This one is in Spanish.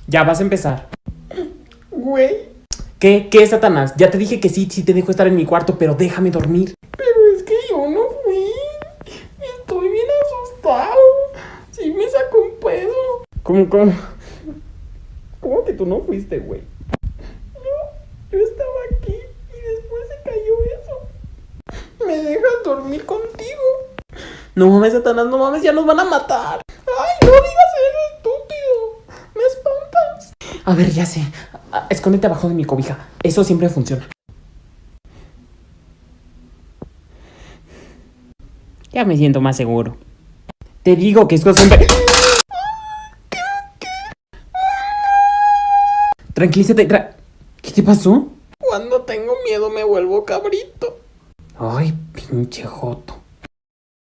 Ya vas a empezar. Güey, ¿Qué? ¿Qué, Satanás? Ya te dije que sí te dejo estar en mi cuarto, pero déjame dormir. pero es que yo no fui. Estoy bien asustado. Sí me sacó un pedo. ¿Cómo? ¿Cómo que tú no fuiste, güey? Yo estaba aquí y después se cayó eso. ¿Me dejas dormir contigo? No mames, Satanás, no mames, ya nos van a matar. ¡Ay, no digas eso, estúpido! ¡Me espantas! A ver, ya sé. Escóndete abajo de mi cobija. Eso siempre funciona. Ya me siento más seguro. Te digo que esto siempre... Tranquilízate. ¿Qué te pasó? Cuando tengo miedo me vuelvo cabrito. Ay, pinche joto.